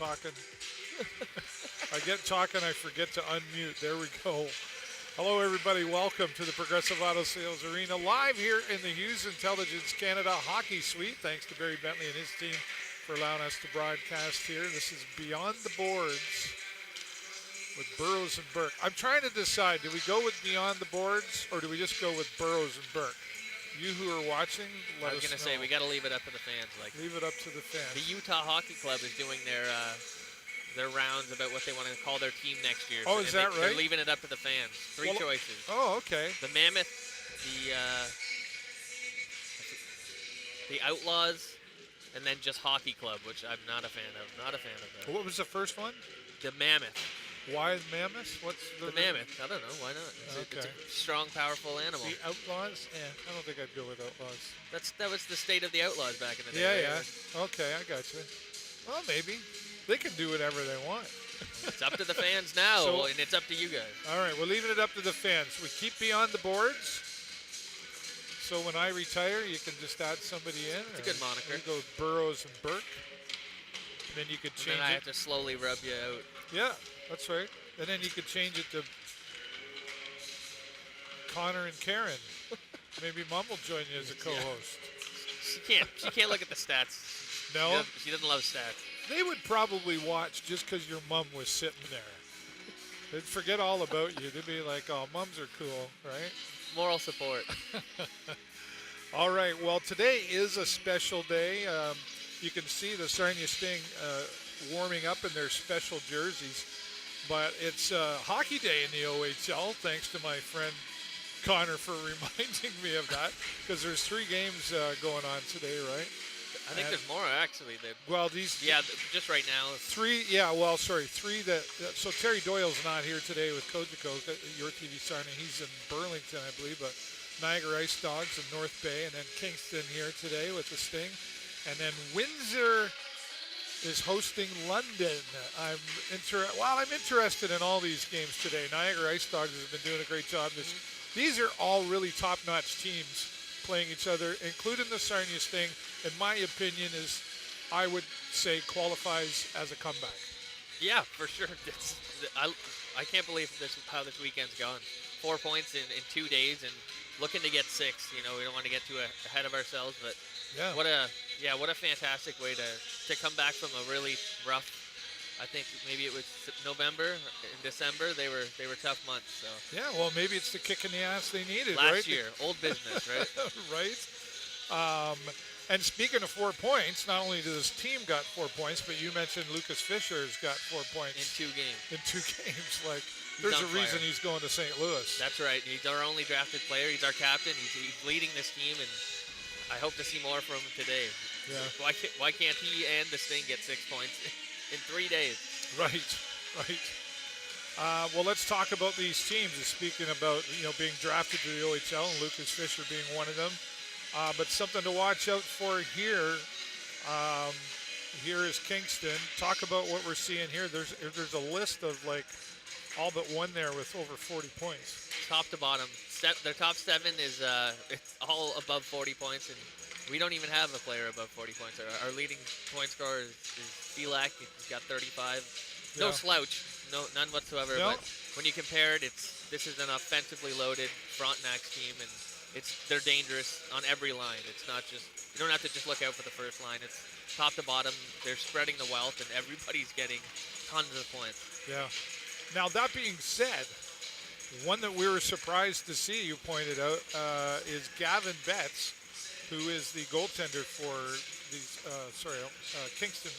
talking. I get talking, I forget to unmute. There we go. Hello, everybody. Welcome to the Progressive Auto Sales Arena, live here in the Hughes Intelligence Canada Hockey Suite. Thanks to Barry Bentley and his team for allowing us to broadcast here. This is Beyond the Boards with Burrows and Burke. I'm trying to decide, do we go with Beyond the Boards or do we just go with Burrows and Burke? You who are watching, let us know. I was going to say, we got to leave it up to the fans. Leave it up to the fans. The Utah Hockey Club is doing their rounds about what they want to call their team next year. Oh, is that right? They're leaving it up to the fans. Three choices. Oh, okay. The Mammoth, the Outlaws, and then just Hockey Club, which I'm not a fan of. Not a fan of that. What was the first one? The Mammoth. Why Mammoth? What's the mammoth? I don't know. Why not? It's a strong, powerful animal. The Outlaws? Yeah, I don't think I'd go with Outlaws. That was the state of the Outlaws back in the day. Yeah, yeah. Okay, I got you. Well, maybe. They can do whatever they want. It's up to the fans now, and it's up to you guys. All right, we're leaving it up to the fans. We keep Beyond the Boards. So when I retire, you can just add somebody in. It's a good moniker. You go with Burrows and Burke. And then you could change it. And then I have to slowly rub you out. Yeah, that's right. And then you could change it to Connor and Karen. Maybe Mom will join you as a co-host. Yeah. She can't look at the stats. No? She doesn't love stats. They would probably watch just because your mom was sitting there. They'd forget all about you. They'd be like, oh, moms are cool, right? Moral support. All right, well, today is a special day. You can see the Sarnia Sting warming up in their special jerseys. But it's hockey day in the OHL, thanks to my friend Connor for reminding me of that, because there's 3 games going on today, right? I think there's more, actually. Well, these... Yeah, just right now. 3, 3 that... So Terry Doyle's not here today with Kojiko, your TV Sarnia. He's in Burlington, I believe, but Niagara Ice Dogs in North Bay, and then Kingston here today with the Sting. And then Windsor is hosting London. I'm interested in all these games today. Niagara Ice Dogs has been doing a great job. These are all really top-notch teams playing each other, including the Sarnia Sting. In my opinion, I would say qualifies as a comeback. Yeah, for sure. I can't believe how this weekend's gone. 4 points in 2 days and looking to get 6. We don't want to get too ahead of ourselves, but yeah. What a fantastic way to come back from a really rough. I think maybe it was November and December. They were tough months. So yeah, well, maybe it's the kick in the ass they needed. Last year, old business, right? Right. And speaking of 4 points, not only does this team got 4 points, but you mentioned Lucas Fisher's got 4 points in 2 games. In 2 games, there's a reason he's going to St. Louis. That's right. He's our only drafted player. He's our captain. He's leading this team, and I hope to see more from him today. Yeah. Why can't he and the Sting get 6 points in 3 days? Right. Well, let's talk about these teams. Speaking about being drafted to the OHL and Lucas Fisher being one of them, but something to watch out for here. Here is Kingston. Talk about what we're seeing here. There's a list of all but one there with over 40 points. Top to bottom. Their top 7 is it's all above 40 points, and we don't even have a player above 40 points. Our leading point scorer is Felak. He's got 35. No slouch, none whatsoever. No. But when you compare it, this is an offensively loaded Frontenac's team, and they're dangerous on every line. It's not just you don't have to just look out for the first line. It's top to bottom. They're spreading the wealth, and everybody's getting tons of points. Yeah. Now, that being said, one that we were surprised to see, you pointed out, is Gavin Betts, who is the goaltender for Kingston.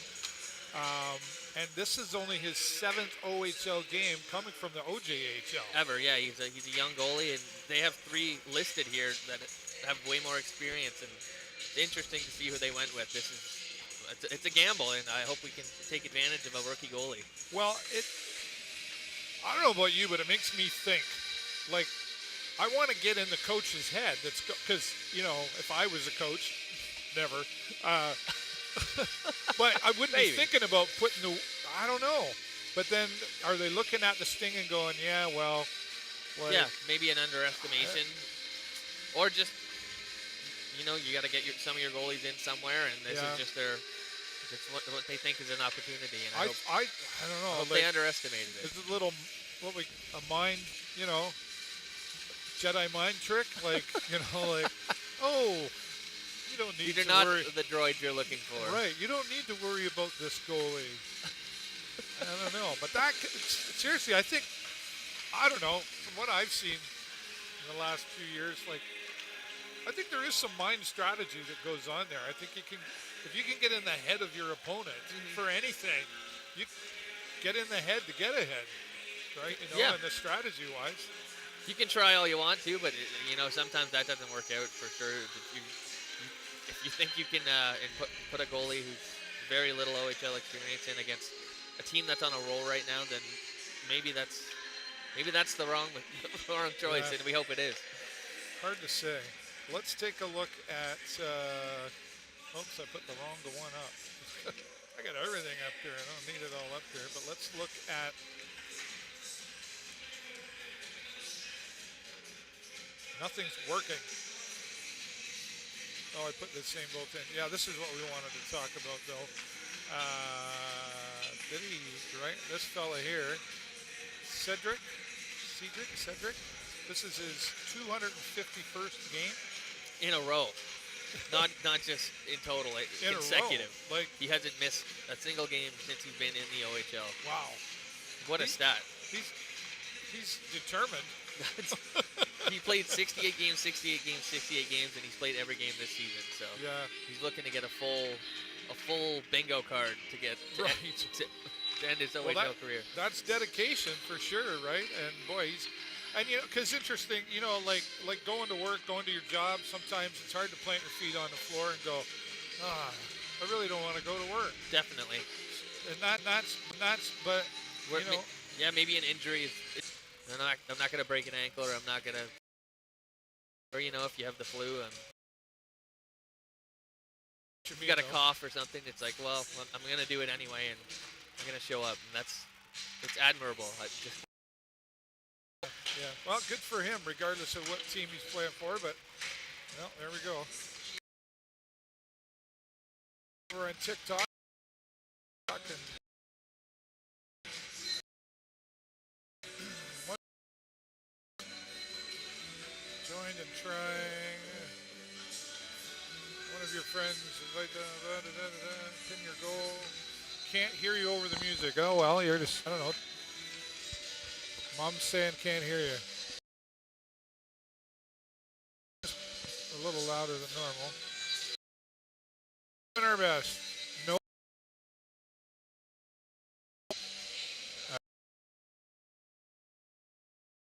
And this is only his 7th OHL game coming from the OJHL. Ever, yeah. He's a young goalie, and they have 3 listed here that have way more experience, and it's interesting to see who they went with. It's a gamble, and I hope we can take advantage of a rookie goalie. Well, I don't know about you, but it makes me think, I want to get in the coach's head. That's because, if I was a coach, never. But I wouldn't be thinking about putting I don't know. But then are they looking at the Sting and going, yeah, well. Yeah, maybe an underestimation. Or just, you got to get some of your goalies in somewhere, and this is just It's what they think is an opportunity, and I I don't I know. hope they underestimated it. It's a little a mind, Jedi mind trick, like like, oh, you don't need These are to not worry. the droids you're looking for. Right, you don't need to worry about this goalie. I don't know, but seriously, I don't know, from what I've seen in the last few years, like, I think there is some mind strategy that goes on there. I think if you can get in the head of your opponent for anything, you get in the head to get ahead, right? And the strategy wise. You can try all you want to, but sometimes that doesn't work out for sure. If you think you can put a goalie who's very little OHL experience in against a team that's on a roll right now, then maybe that's the wrong choice, and we hope it is. Hard to say. Let's take a look at. Oops, I put the wrong one up. I got everything up there. I don't need it all up there, but let's look at. Nothing's working. Oh, I put the same bolt in. Yeah, this is what we wanted to talk about, though. Right? This fella here, Cedric. This is his 251st game in a row, not just in total, consecutive. Like, he hasn't missed a single game since he's been in the OHL. Wow, what a stat! He's determined. He played 68 games, and he's played every game this season. So he's looking to get a full bingo card to get to end his OHL career. That's dedication for sure, right? And boy, because interesting, like going to work, going to your job. Sometimes it's hard to plant your feet on the floor and go, I really don't want to go to work. Definitely. And but maybe an injury. I'm not going to break an ankle, or I'm not going to, or if you have the flu, if you got a cough or something, it's like, well, I'm going to do it anyway, and I'm going to show up, and it's admirable. Yeah, well, good for him, regardless of what team he's playing for, but, there we go. We're on TikTok. Joined and trying. One of your friends, pin your goal. Can't hear you over the music. Oh, well, you're just, I don't know. Mom's saying can't hear you. A little louder than normal. Doing our best. No.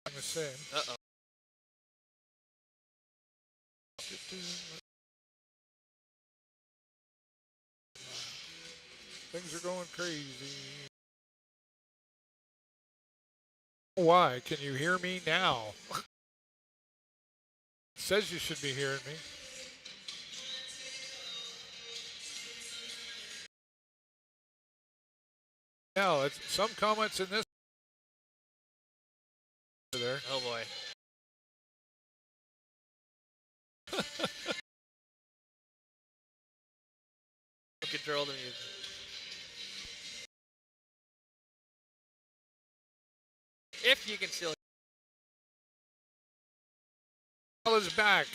I'm the same. Uh-oh. Things are going crazy. Why? Can you hear me now? It says you should be hearing me. Now, it's some comments in this. There. Oh boy. Control the music. If you can still. Is back.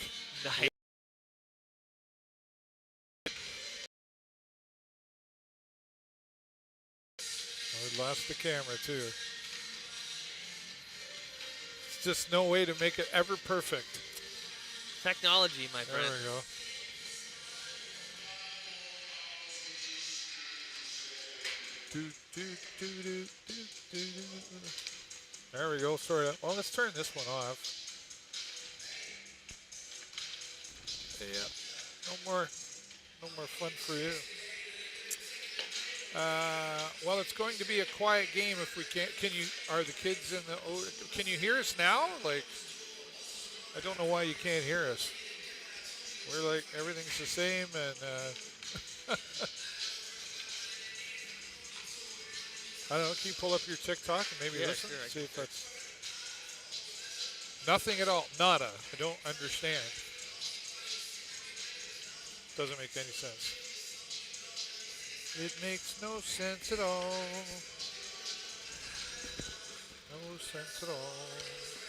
Nice. We lost the camera too. It's just no way to make it ever perfect. Technology, my friend. There we go. There we go. Sorry. Well, let's turn this one off. Yeah. No more fun for you. Well, it's going to be a quiet game if we can't. Are the kids in the? Can you hear us now? Like, I don't know why you can't hear us. We're like everything's the same, and I don't know. Can you pull up your TikTok and maybe listen? Sure, See if that's nothing at all. Nada. I don't understand. Doesn't make any sense. It makes no sense at all. No sense at all.